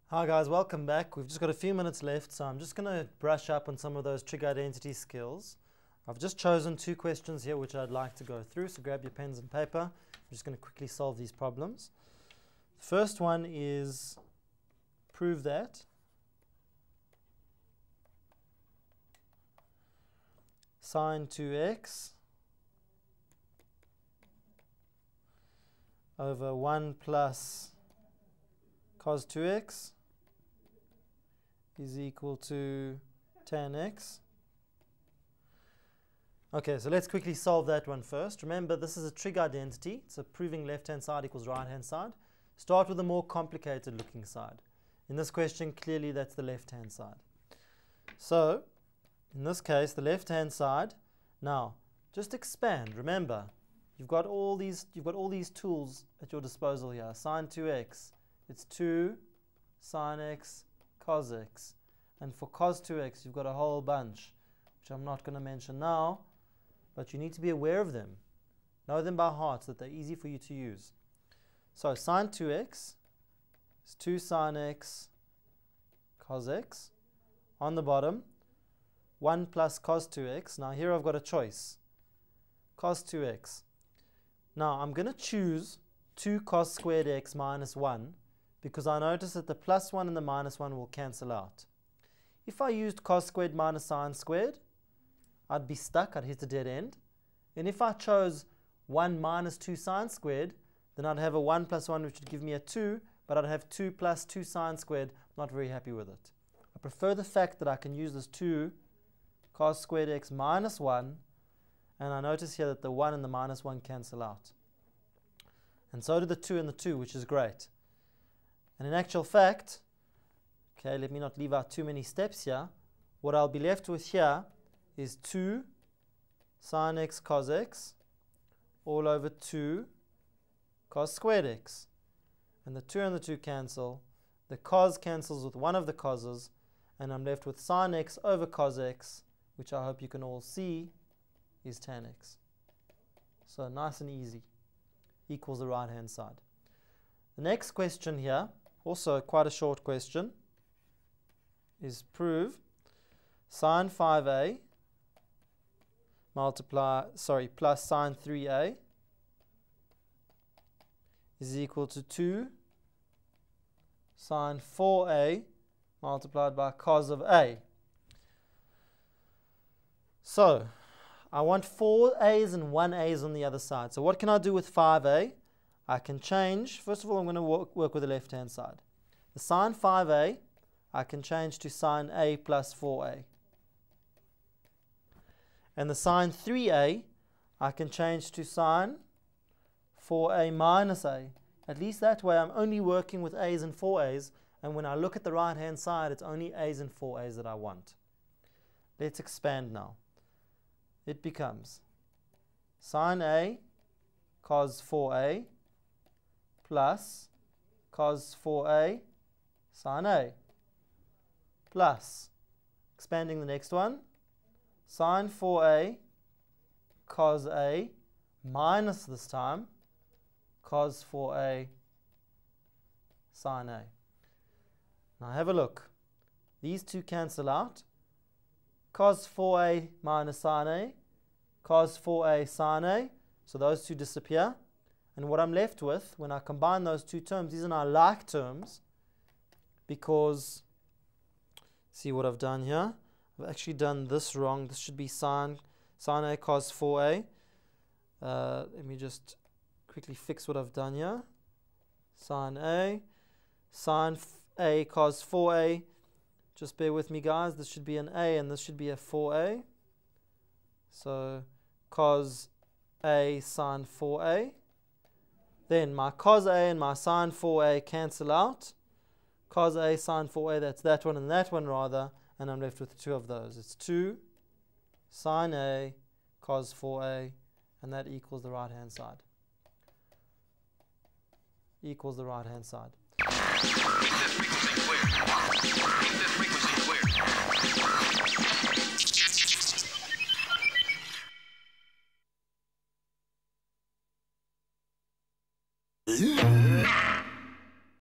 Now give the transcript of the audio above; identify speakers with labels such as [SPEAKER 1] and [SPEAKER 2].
[SPEAKER 1] Hi guys, welcome back. We've just got a few minutes left, so I'm just going to brush up on some of those trig identity skills. I've just chosen 2 questions here which I'd like to go through, so grab your pens and paper. I'm just going to quickly solve these problems. The first one is prove that sine 2x over 1 plus cos 2x is equal to tan x. Okay, so let's quickly solve that one first. Remember, this is a trig identity, so proving left-hand side equals right-hand side. Start with the more complicated looking side. In this question, clearly that's the left-hand side. So, in this case, the left-hand side, now, just expand. Remember, you've got all these tools at your disposal here. Sine 2x, it's 2 sine x cos x. And for cos 2x, you've got a whole bunch, which I'm not going to mention now, but you need to be aware of them. Know them by heart so that they're easy for you to use. So sine 2x is 2 sine x cos x. On the bottom, 1 plus cos 2x. Now here I've got a choice. Cos 2x. Now I'm going to choose 2 cos squared x minus 1 because I notice that the plus 1 and the minus 1 will cancel out. If I used cos squared minus sine squared, I'd be stuck, I'd hit a dead end. And if I chose 1 minus 2 sine squared, then I'd have a 1 plus 1 which would give me a 2, but I'd have 2 plus 2 sine squared. Not very happy with it. I prefer the fact that I can use this 2 cos squared x minus 1, and I notice here that the 1 and the minus 1 cancel out. And so do the 2 and the 2, which is great. And in actual fact, okay, let me not leave out too many steps here. What I'll be left with here is 2 sine x cos x all over 2 cos squared x. And the 2 and the 2 cancel. The cos cancels with one of the coses, and I'm left with sine x over cos x, which I hope you can all see is tan x. So nice and easy. Equals the right hand side. The next question here, also quite a short question, is prove sine 5a plus sine 3a is equal to 2 sine 4a multiplied by cos of a. So I want 4 a's and 1 a's on the other side. So what can I do with 5a? I can change, first of all I'm going to work with the left hand side. The sine 5a I can change to sine a plus 4a. And the sine 3a I can change to sine 4a minus a. At least that way I'm only working with a's and 4a's, and when I look at the right hand side it's only a's and 4a's that I want. Let's expand now. It becomes sine a cos 4a plus cos 4a sine a plus, expanding the next one, sine 4a cos a minus this time cos 4a sine a. Now have a look. These two cancel out. Cos 4a minus sine a, cos 4a sine a, so those two disappear. And what I'm left with, when I combine those two terms, these are now like terms, because, see what I've done here? I've actually done this wrong. This should be sine a cos 4a. Let me just quickly fix what I've done here. Sine a cos 4a. Just bear with me, guys. This should be an a and this should be a 4a. So cos a sine 4a. Then my cos a and my sine 4a cancel out. Cos a sine 4a, that's that one and that one rather, and I'm left with two of those. It's 2 sine a cos 4a, and that equals the right hand side. equals the right-hand side.
[SPEAKER 2] Keep this frequency clear. Keep this frequency clear.